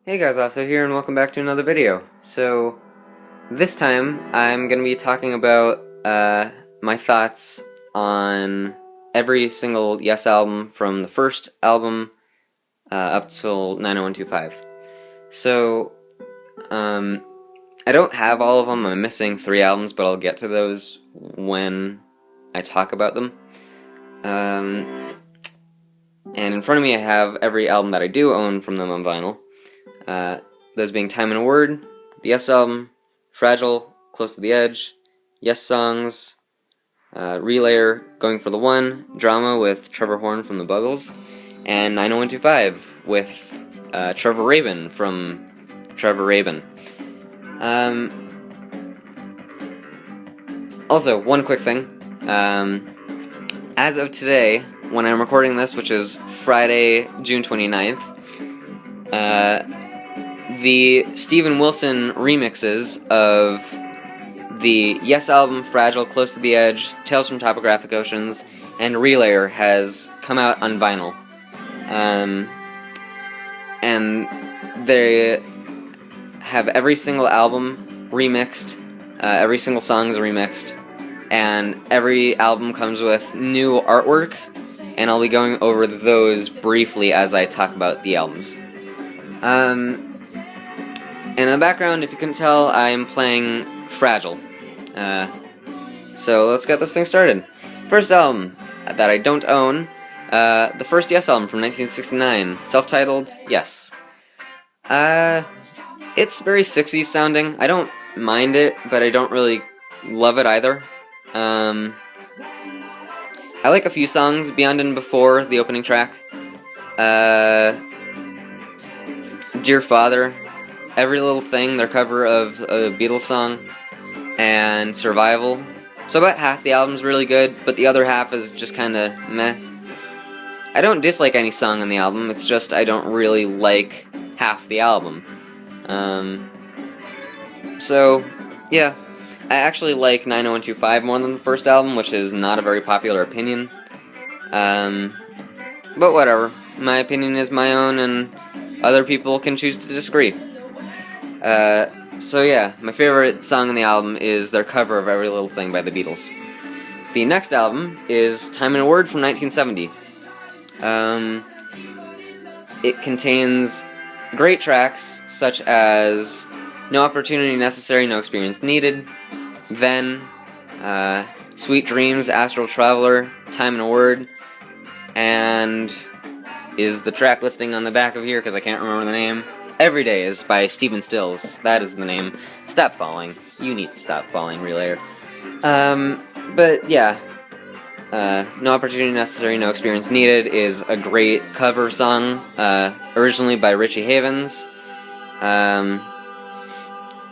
Hey guys, also here and welcome back to another video. So, this time I'm going to be talking about my thoughts on every single Yes album from the first album up till 90125. So, I don't have all of them, I'm missing 3 albums, but I'll get to those when I talk about them. And in front of me I have every album that I do own from them on vinyl. Those being Time and a Word, the Yes album, Fragile, Close to the Edge, Yessongs, Relayer, Going for the One, Drama with Trevor Horn from the Buggles, and 90125 with Trevor Rabin from Trevor Rabin. Also, one quick thing. As of today, when I'm recording this, which is Friday, June 29th, the Steven Wilson remixes of the Yes album, Fragile, Close to the Edge, Tales from Topographic Oceans, and Relayer has come out on vinyl. And they have every single album remixed, every single song is remixed, and every album comes with new artwork, and I'll be going over those briefly as I talk about the albums. In the background, if you couldn't tell, I'm playing Fragile. So let's get this thing started. First album that I don't own, the first Yes album from 1969, self-titled Yes. It's very 60s sounding. I don't mind it, but I don't really love it either. I like a few songs, Beyond and Before, the opening track. Dear Father, Every Little Thing, their cover of a Beatles song, and Survival. So about half the album's really good, but the other half is just kinda meh. I don't dislike any song on the album, it's just I don't really like half the album. So, yeah. I actually like 90125 more than the first album, which is not a very popular opinion. But whatever. My opinion is my own, and other people can choose to disagree. So yeah, my favorite song on the album is their cover of Every Little Thing by the Beatles. The next album is Time and a Word from 1970. It contains great tracks such as No Opportunity Necessary, No Experience Needed, Then, Sweet Dreams, Astral Traveler, Time and a Word, and is the track listing on the back of here because I can't remember the name. Every Day is by Stephen Stills. That is the name. Stop Falling. You need to stop falling, Relayer. But yeah. No Opportunity Necessary, No Experience Needed is a great cover song, originally by Richie Havens. A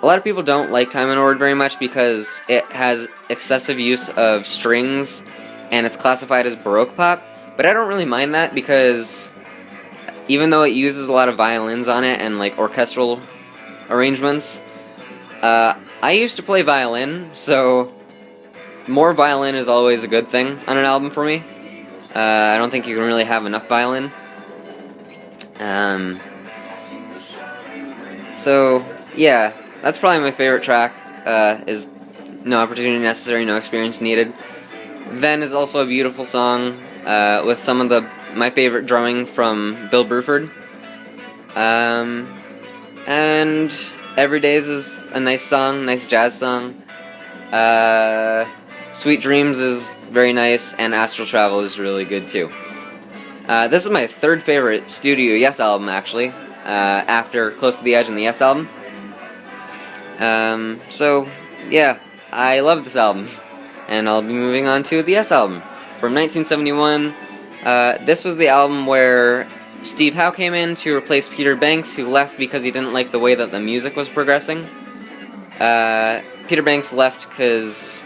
lot of people don't like Time and a Word very much because it has excessive use of strings and it's classified as Baroque pop, but I don't really mind that because even though it uses a lot of violins on it and like orchestral arrangements, I used to play violin, so more violin is always a good thing on an album for me. I don't think you can really have enough violin. So yeah, that's probably my favorite track, is No Opportunity Necessary, No Experience Needed. Then is also a beautiful song, with some of my favorite drumming from Bill Bruford. And Every Days is a nice song, nice jazz song. Sweet Dreams is very nice, and Astral Travel is really good too. This is my third favorite studio Yes album, actually, after Close to the Edge and the Yes album. So, yeah, I love this album, and I'll be moving on to the Yes album. From 1971, this was the album where Steve Howe came in to replace Peter Banks, who left because he didn't like the way that the music was progressing. Peter Banks left because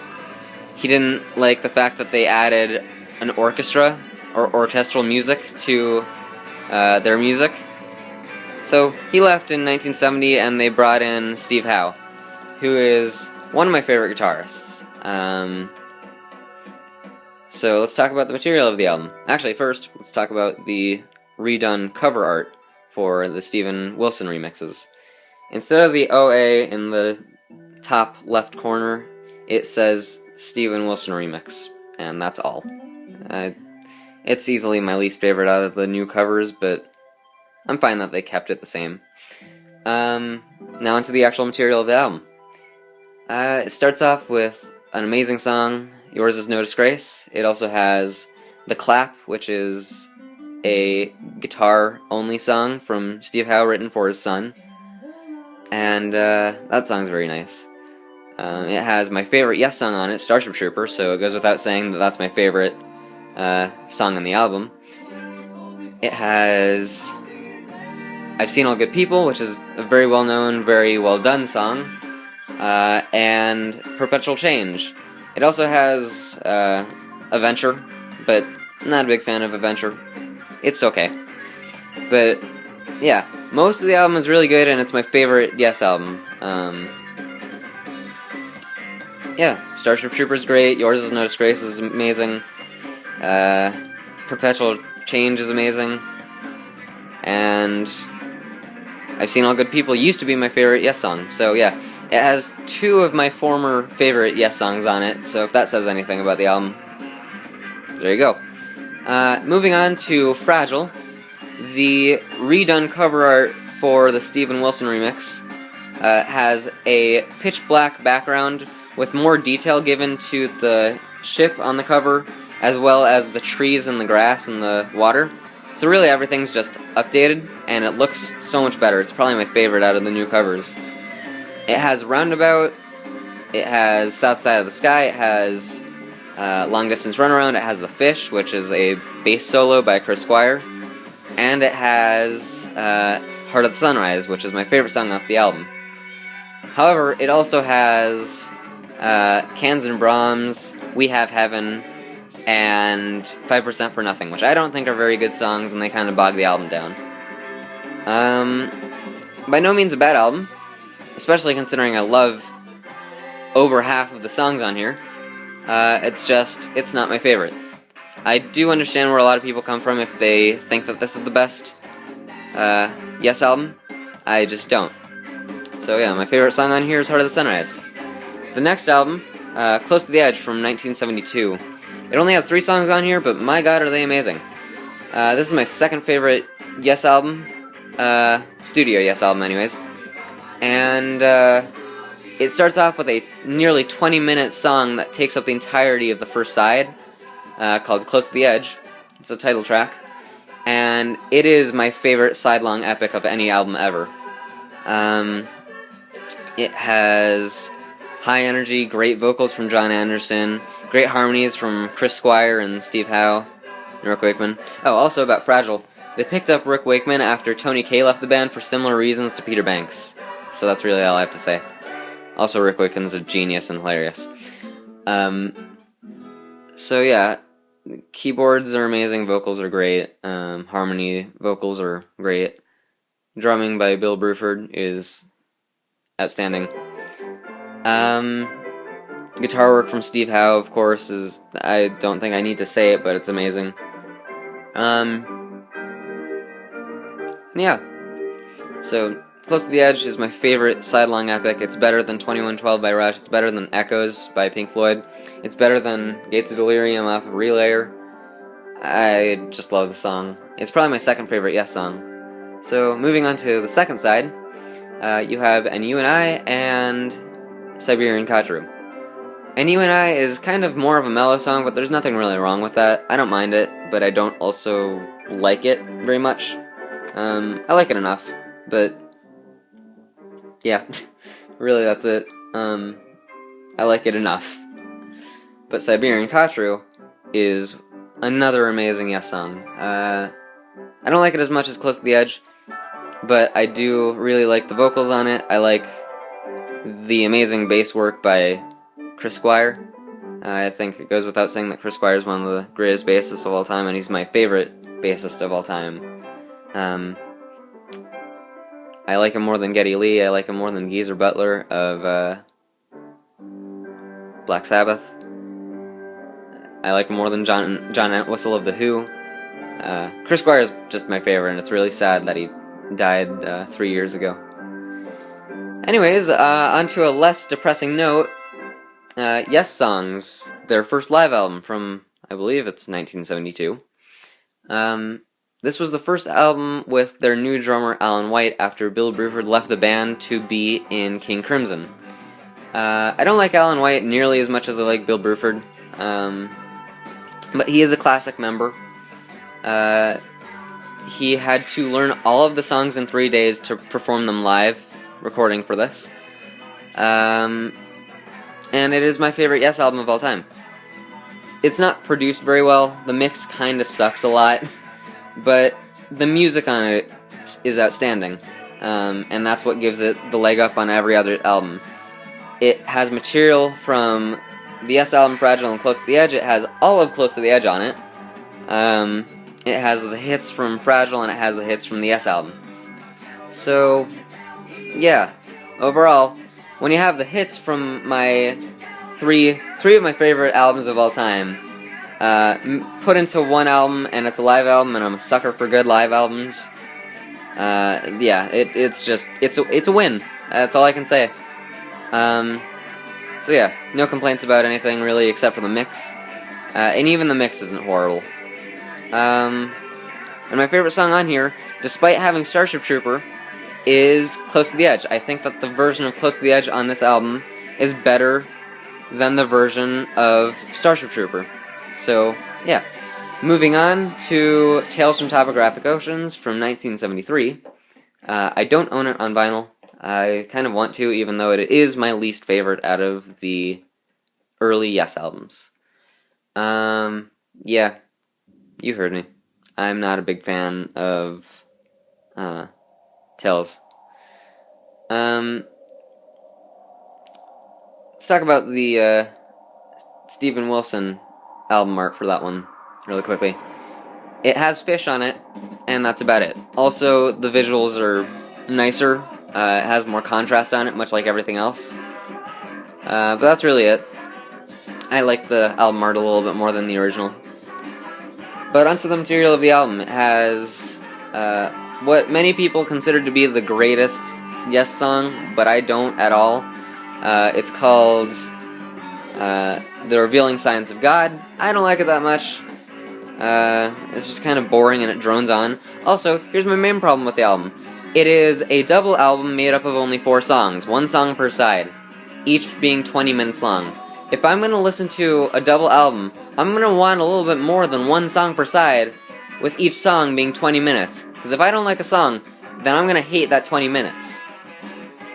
he didn't like the fact that they added an orchestra, or orchestral music, to their music. So he left in 1970, and they brought in Steve Howe, who is one of my favorite guitarists. So let's talk about the material of the album. Actually, first, let's talk about the redone cover art for the Steven Wilson remixes. Instead of the OA in the top left corner, it says Steven Wilson remix, and that's all. It's easily my least favorite out of the new covers, but I'm fine that they kept it the same. Now into the actual material of the album. It starts off with an amazing song, Yours Is No Disgrace. It also has The Clap, which is a guitar-only song from Steve Howe written for his son. And that song's very nice. It has my favorite Yes song on it, Starship Trooper, so it goes without saying that that's my favorite song on the album. It has I've Seen All Good People, which is a very well-known, very well-done song, and Perpetual Change. It also has Adventure, but I'm not a big fan of Adventure. It's okay. But, yeah, most of the album is really good, and it's my favorite Yes album. Yeah, Starship Trooper's great, Yours Is No Disgrace is amazing, Perpetual Change is amazing, and I've Seen All Good People used to be my favorite Yes song, so yeah. It has two of my former favorite Yes songs on it, so if that says anything about the album, there you go. Moving on to Fragile. The redone cover art for the Steven Wilson remix has a pitch black background with more detail given to the ship on the cover, as well as the trees and the grass and the water. So really everything's just updated, and it looks so much better. It's probably my favorite out of the new covers. It has Roundabout, it has South Side of the Sky, it has Long Distance Runaround, it has The Fish, which is a bass solo by Chris Squire, and it has Heart of the Sunrise, which is my favorite song off the album. However, it also has Cans and Brahms, We Have Heaven, and 5% for Nothing, which I don't think are very good songs, and they kind of bog the album down. By no means a bad album, especially considering I love over half of the songs on here. It's not my favorite. I do understand where a lot of people come from if they think that this is the best Yes album. I just don't. So yeah, my favorite song on here is Heart of the Sunrise. The next album, Close to the Edge from 1972. It only has 3 songs on here, but my god are they amazing. This is my second favorite Yes album, studio Yes album anyways. And it starts off with a nearly 20-minute song that takes up the entirety of the first side, called Close to the Edge. It's the title track. And it is my favorite sidelong epic of any album ever. It has high energy, great vocals from John Anderson, great harmonies from Chris Squire and Steve Howe and Rick Wakeman. Oh, also about Fragile. They picked up Rick Wakeman after Tony Kaye left the band for similar reasons to Peter Banks. So that's really all I have to say. Also, Rick Wakeman's a genius and hilarious. So yeah, keyboards are amazing, vocals are great, harmony vocals are great. Drumming by Bill Bruford is outstanding. Guitar work from Steve Howe, of course, is, I don't think I need to say it, but it's amazing. Yeah. So, Close to the Edge is my favorite sidelong epic. It's better than 2112 by Rush, it's better than Echoes by Pink Floyd, it's better than Gates of Delirium off of Relayer. I just love the song. It's probably my second favorite Yes song. So, moving on to the second side, you have And You and I and Siberian Khatru. And You and I is kind of more of a mellow song, but there's nothing really wrong with that. I don't mind it, but I don't also like it very much. I like it enough, but yeah, really that's it. I like it enough. But Siberian Khatru is another amazing Yes song. I don't like it as much as Close to the Edge, but I do really like the vocals on it. I like the amazing bass work by Chris Squire. I think it goes without saying that Chris Squire is one of the greatest bassists of all time, and he's my favorite bassist of all time. I like him more than Geddy Lee, I like him more than Geezer Butler of Black Sabbath. I like him more than John Entwistle of The Who. Chris Squire is just my favorite, and it's really sad that he died 3 years ago. Anyways, onto a less depressing note, Yessongs, their first live album from, I believe it's 1972. This was the first album with their new drummer Alan White after Bill Bruford left the band to be in King Crimson. I don't like Alan White nearly as much as I like Bill Bruford, but he is a classic member. He had to learn all of the songs in 3 days to perform them live, recording for this. And it is my favorite Yes album of all time. It's not produced very well, the mix kinda sucks a lot, but the music on it is outstanding, and that's what gives it the leg up on every other album. It has material from the Yes album, Fragile and Close to the Edge. It has all of Close to the Edge on it. It has the hits from Fragile, and it has the hits from the Yes album. So, yeah, overall, when you have the hits from my three of my favorite albums of all time, put into one album, and it's a live album, and I'm a sucker for good live albums. Yeah, it's a win. That's all I can say. So yeah, no complaints about anything really, except for the mix. And even the mix isn't horrible. And my favorite song on here, despite having Starship Trooper, is Close to the Edge. I think that the version of Close to the Edge on this album is better than the version of Starship Trooper. So, yeah. Moving on to Tales from Topographic Oceans from 1973. I don't own it on vinyl. I kind of want to, even though it is my least favorite out of the early Yes albums. Yeah, you heard me. I'm not a big fan of Tales. Let's talk about the Steven Wilson album art for that one really quickly. It has fish on it, and that's about it. Also, the visuals are nicer. It has more contrast on it, much like everything else. But that's really it. I like the album art a little bit more than the original. But onto the material of the album. It has what many people consider to be the greatest Yes song, but I don't at all. It's called The Revealing Science of God. I don't like it that much. It's just kind of boring and it drones on. Also, here's my main problem with the album. It is a double album made up of only 4 songs, 1 song per side, each being 20 minutes long. If I'm going to listen to a double album, I'm going to want a little bit more than 1 song per side, with each song being 20 minutes. Because if I don't like a song, then I'm going to hate that 20 minutes.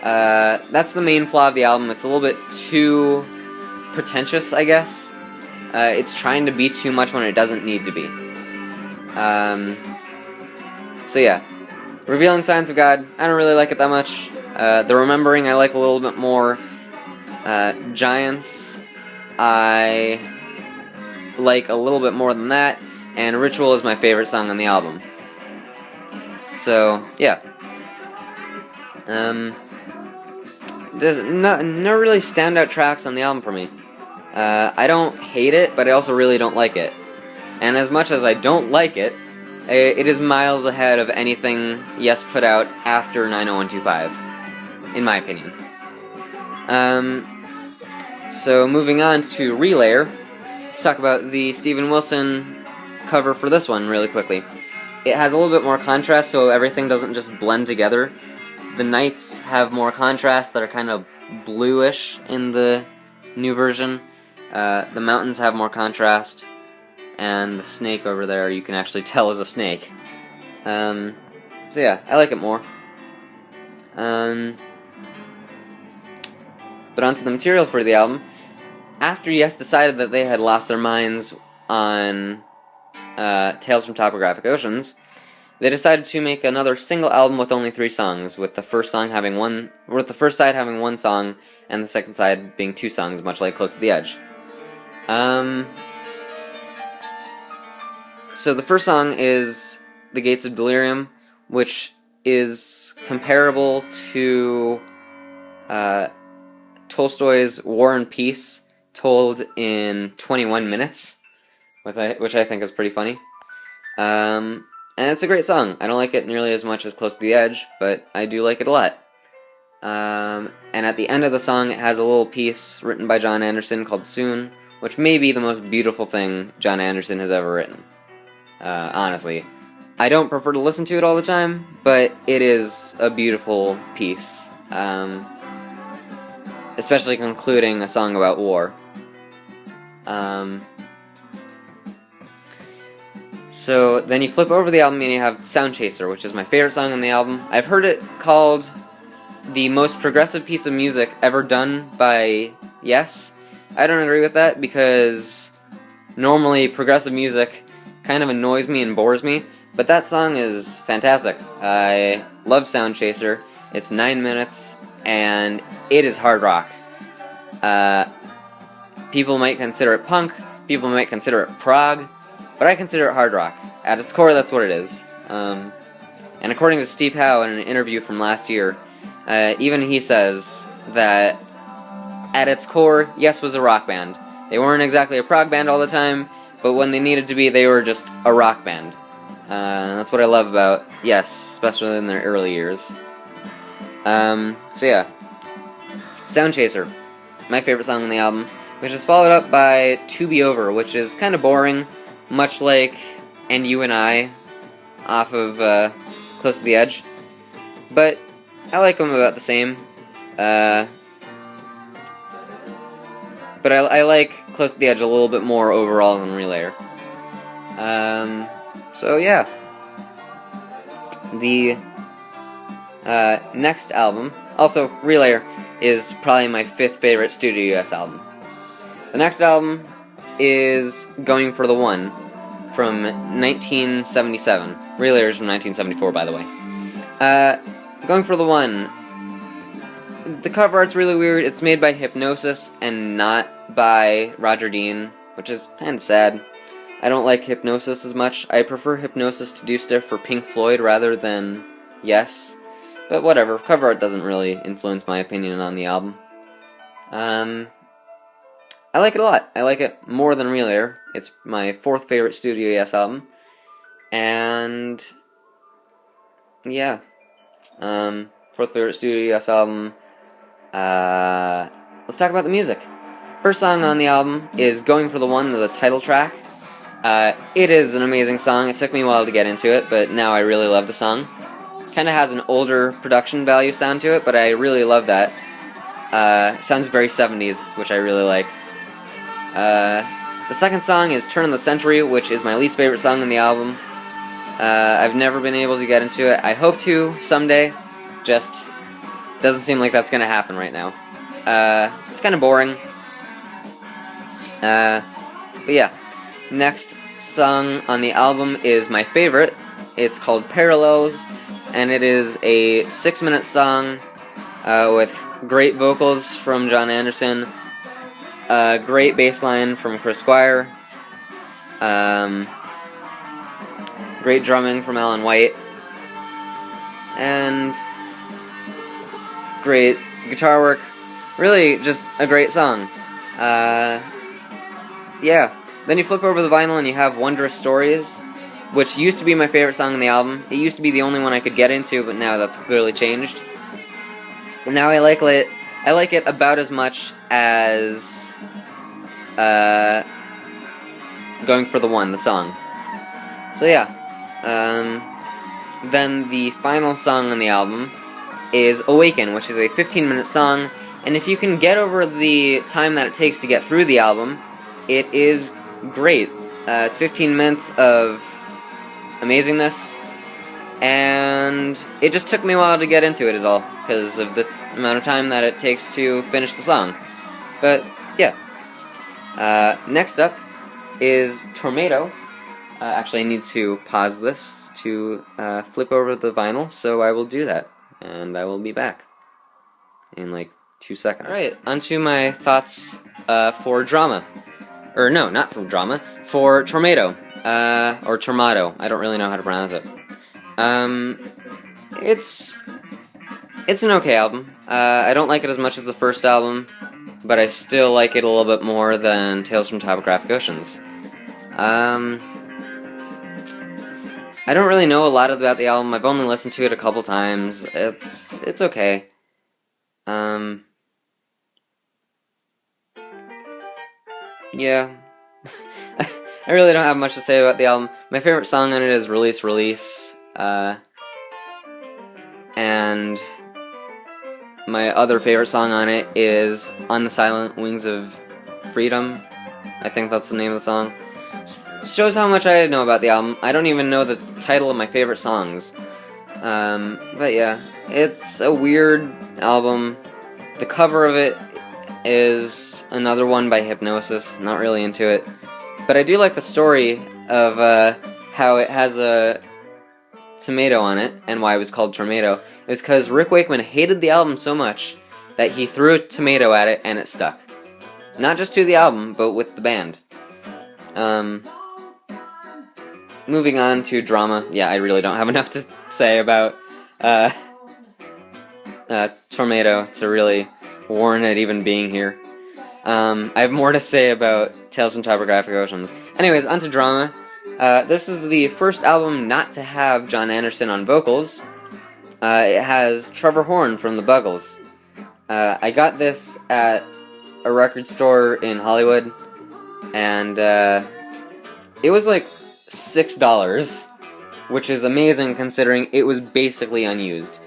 That's the main flaw of the album. It's a little bit too pretentious, I guess. It's trying to be too much when it doesn't need to be. So yeah. Revealing Science of God, I don't really like it that much. The Remembering, I like a little bit more. Giants, I like a little bit more than that. And Ritual is my favorite song on the album. So, yeah. There's no really standout tracks on the album for me. I don't hate it, but I also really don't like it. And as much as I don't like it, it is miles ahead of anything Yes put out after 90125, in my opinion. So moving on to Relayer, let's talk about the Steven Wilson cover for this one really quickly. It has a little bit more contrast, so everything doesn't just blend together. The nights have more contrast that are kind of bluish in the new version. The mountains have more contrast. And the snake over there, you can actually tell is a snake. So yeah, I like it more. But onto the material for the album. After Yes decided that they had lost their minds on Tales from Topographic Oceans, they decided to make another single album with only 3 songs, with the first side having 1 song, and the second side being 2 songs, much like Close to the Edge. So the first song is The Gates of Delirium, which is comparable to Tolstoy's War and Peace, told in 21 minutes, which I think is pretty funny. And it's a great song. I don't like it nearly as much as Close to the Edge, but I do like it a lot. And at the end of the song, it has a little piece written by John Anderson called Soon, which may be the most beautiful thing John Anderson has ever written. Honestly. I don't prefer to listen to it all the time, but it is a beautiful piece. Especially concluding a song about war. So then you flip over the album and you have Sound Chaser, which is my favorite song on the album. I've heard it called the most progressive piece of music ever done by Yes. I don't agree with that because normally progressive music kind of annoys me and bores me, but that song is fantastic. I love Sound Chaser. It's 9 minutes and it is hard rock. People might consider it punk, people might consider it prog, but I consider it hard rock. At its core, that's what it is. And according to Steve Howe in an interview from last year, even he says that at its core, Yes was a rock band. They weren't exactly a prog band all the time, but when they needed to be, they were just a rock band. And that's what I love about Yes, especially in their early years. So yeah, Sound Chaser, my favorite song on the album, which is followed up by To Be Over, which is kind of boring, much like And You and I off of Close to the Edge, but I like them about the same. But I like Close to the Edge a little bit more overall than Relayer. So yeah. The next album, also Relayer, is probably my 5th favorite Studio US album. The next album is Going for the One from 1977. Relayer's from 1974, by the way. Going for the One. The cover art's really weird. It's made by Hypnosis and not by Roger Dean, which is kind of sad. I don't like Hypnosis as much. I prefer Hypnosis to do stuff for Pink Floyd rather than Yes. But whatever, cover art doesn't really influence my opinion on the album. I like it a lot. I like it more than Relayer. It's my 4th favorite Studio Yes album. And yeah. 4th favorite Studio Yes album. Let's talk about the music. First song on the album is Going for the One, the title track. It is an amazing song. It took me a while to get into it, but now I really love the song. Kind of has an older production value sound to it, but I really love that. Sounds very 70s, which I really like. The second song is Turn of the Century, which is my least favorite song on the album. I've never been able to get into it. I hope to someday. Just doesn't seem like that's going to happen right now. It's kind of boring. But yeah. Next song on the album is my favorite. It's called Parallels, and it is a 6-minute song with great vocals from John Anderson, great bass line from Chris Squire, great drumming from Alan White, and great guitar work. Really, just a great song. Yeah. Then you flip over the vinyl and you have Wondrous Stories, which used to be my favorite song on the album. It used to be the only one I could get into, but now that's clearly changed. And now I like it about as much as Going for the One, the song. So yeah. Then the final song on the album is Awaken, which is a 15-minute song, and if you can get over the time that it takes to get through the album, it is great. It's 15 minutes of amazingness, and it just took me a while to get into it is all, because of the amount of time that it takes to finish the song. But, yeah. Next up is Tormato. Actually, I need to pause this to flip over the vinyl, so I will do that, and I will be back in like 2 seconds. Alright, onto my thoughts for Drama. Or no, not for Drama, for Tormato, or Tormato. I don't really know how to pronounce it. It's an okay album. I don't like it as much as the first album, but I still like it a little bit more than Tales from Topographic Oceans. I don't really know a lot about the album. I've only listened to it a couple times. It's okay. Yeah. I really don't have much to say about the album. My favorite song on it is Release Release. And my other favorite song on it is On the Silent Wings of Freedom. I think that's the name of the song. Shows how much I know about the album. I don't even know the title of my favorite songs. But yeah, it's a weird album. The cover of it is another one by Hypnosis. Not really into it. But I do like the story of how it has a tomato on it, and why it was called Tormato. It was because Rick Wakeman hated the album so much that he threw a tomato at it and it stuck. Not just to the album, but with the band. Moving on to drama. Yeah, I really don't have enough to say about Tormato to really warrant it even being here. I have more to say about Tales from Topographic Oceans. Anyways, onto drama. This is the first album not to have John Anderson on vocals. It has Trevor Horn from the Buggles. I got this at a record store in Hollywood, and it was like $6, which is amazing considering it was basically unused.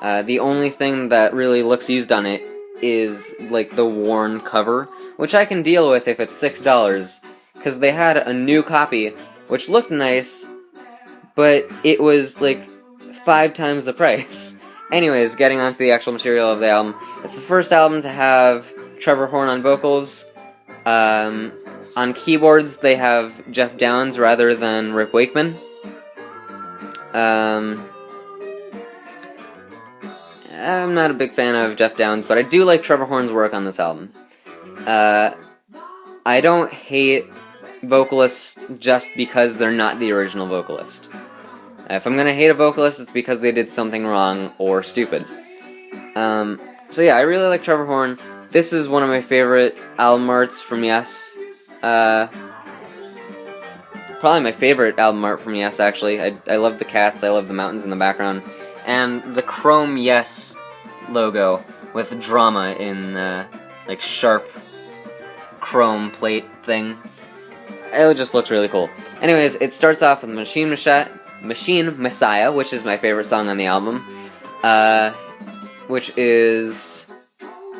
The only thing that really looks used on it is like the worn cover, which I can deal with if it's $6, because they had a new copy which looked nice, but it was like 5 times the price. Anyways, getting onto the actual material of the album, it's the first album to have Trevor Horn on vocals. On keyboards, they have Jeff Downes rather than Rick Wakeman. I'm not a big fan of Jeff Downes, but I do like Trevor Horn's work on this album. I don't hate vocalists just because they're not the original vocalist. If I'm gonna hate a vocalist, it's because they did something wrong or stupid. So yeah, I really like Trevor Horn. This is one of my favorite album arts from Yes. Probably my favorite album art from Yes, actually. I love the cats, I love the mountains in the background. And the chrome Yes logo with drama in like sharp chrome plate thing. It just looks really cool. Anyways, it starts off with Machine Messiah, which is my favorite song on the album, which is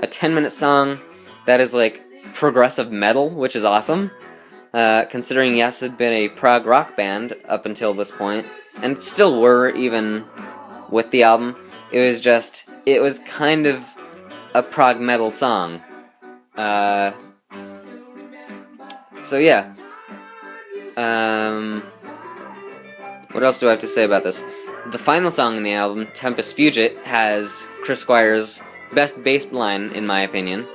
a 10-minute song that is like progressive metal, which is awesome, considering Yes had been a prog rock band up until this point, and still were even with the album. It was kind of a prog metal song. So yeah. What else do I have to say about this? The final song in the album, Tempest Fugit, has Chris Squire's best bass line, in my opinion.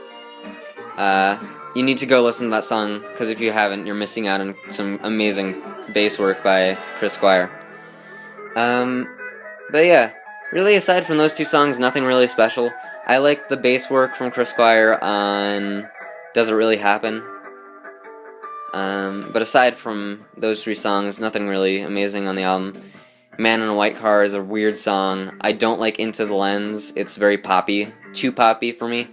You need to go listen to that song, because if you haven't, you're missing out on some amazing bass work by Chris Squire. But yeah, really aside from those two songs, nothing really special. I like the bass work from Chris Squire on Does It Really Happen? But aside from those 3 songs, nothing really amazing on the album. Man in a White Car is a weird song. I don't like Into the Lens. It's very poppy. Too poppy for me.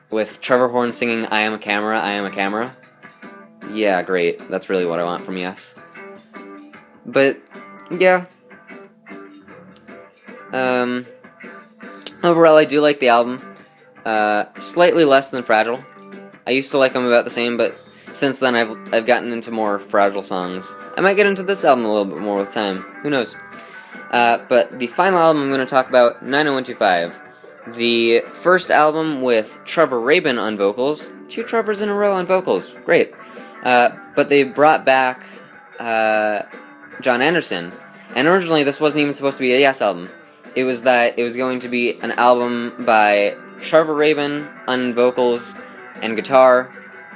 With Trevor Horn singing I Am a Camera, I Am a Camera. Yeah, great. That's really what I want from Yes. But, yeah. Overall, I do like the album. Slightly less than Fragile. I used to like them about the same, but since then I've gotten into more Fragile songs. I might get into this album a little bit more with time. Who knows? But the final album I'm going to talk about, 90125. The first album with Trevor Rabin on vocals. 2 Trevors in a row on vocals. Great. But they brought back John Anderson. And originally this wasn't even supposed to be a Yes album. It was going to be an album by Trevor Rabin on vocals and guitar,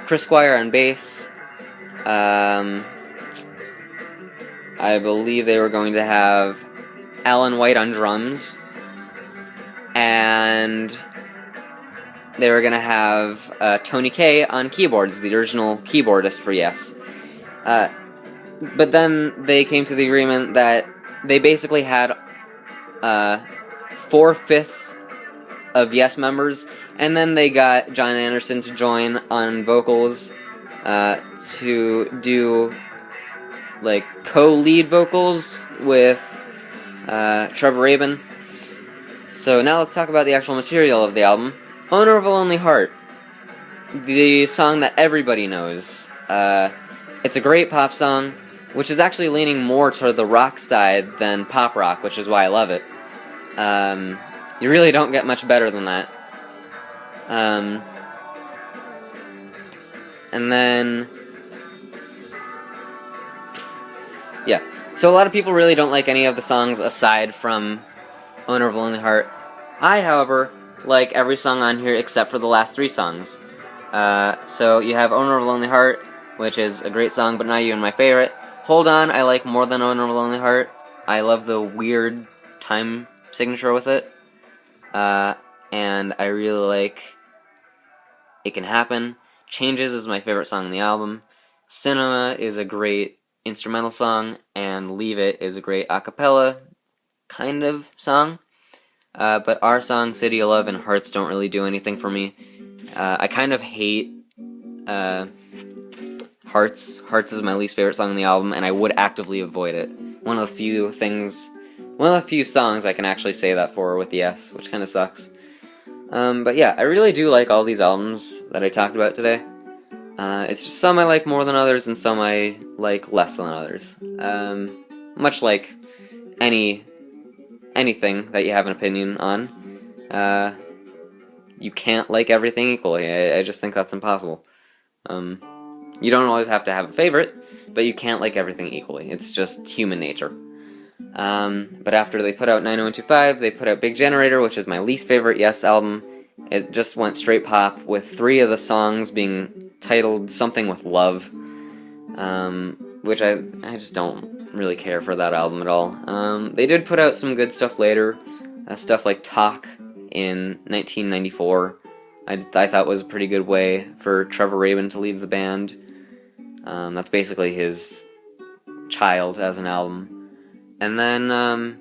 Chris Squire on bass. I believe they were going to have Alan White on drums, and they were going to have Tony Kaye on keyboards, the original keyboardist for Yes. but then they came to the agreement that they basically had 4/5 of Yes members, and then they got John Anderson to join on vocals to do like co-lead vocals with Trevor Rabin. So now let's talk about the actual material of the album. Owner of a Lonely Heart, the song that everybody knows. It's a great pop song, which is actually leaning more toward the rock side than pop rock, which is why I love it. You really don't get much better than that. And then, yeah. So a lot of people really don't like any of the songs aside from Owner of a Lonely Heart. I, however, like every song on here except for the last 3 songs. So you have Owner of a Lonely Heart, which is a great song, but not even my favorite. Hold On, I like more than Owner of a Lonely Heart. I love the weird time signature with it. And I really like It Can Happen. Changes is my favorite song on the album. Cinema is a great instrumental song, and Leave It is a great a cappella kind of song. But our song, City of Love and Hearts, don't really do anything for me. I kind of hate Hearts. Hearts is my least favorite song on the album, and I would actively avoid it. One of the few songs I can actually say that for with Yes, which kind of sucks. But yeah, I really do like all these albums that I talked about today. It's just some I like more than others, and some I like less than others. Much like anything that you have an opinion on. You can't like everything equally. I just think that's impossible. You don't always have to have a favorite, but you can't like everything equally. It's just human nature. But after they put out 90125, they put out Big Generator, which is my least favorite Yes album. It just went straight pop, with 3 of the songs being titled something with love, which I just don't really care for that album at all. They did put out some good stuff later, stuff like Talk in 1994. I thought was a pretty good way for Trevor Rabin to leave the band. That's basically his child as an album. And then,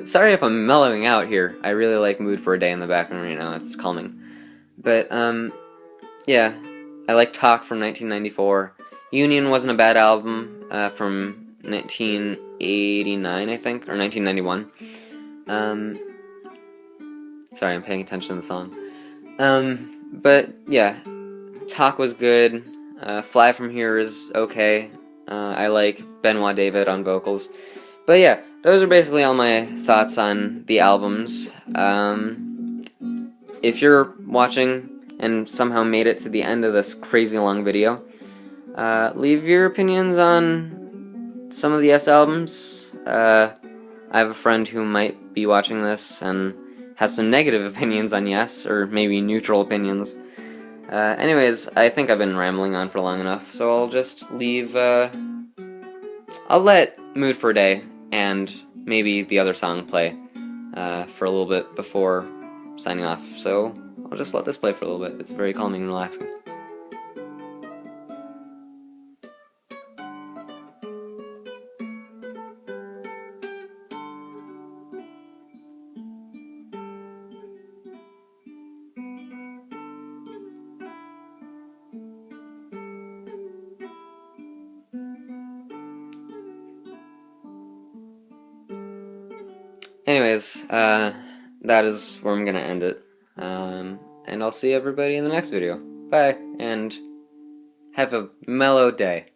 sorry if I'm mellowing out here. I really like Mood for a Day in the background right now. It's calming. But, yeah. I like Talk from 1994. Union wasn't a bad album from 1989, I think, or 1991. Sorry, I'm paying attention to the song. But, yeah. Talk was good. Fly From Here is okay. I like Benoit David on vocals. But yeah, those are basically all my thoughts on the albums. If you're watching and somehow made it to the end of this crazy long video, leave your opinions on some of the Yes albums. I have a friend who might be watching this and has some negative opinions on Yes, or maybe neutral opinions. Anyways, I think I've been rambling on for long enough, so I'll just leave, I'll let Mood for a Day and maybe the other song play for a little bit before signing off. So I'll just let this play for a little bit. It's very calming and relaxing. Anyways, that is where I'm gonna end it. And I'll see everybody in the next video. Bye, and have a mellow day.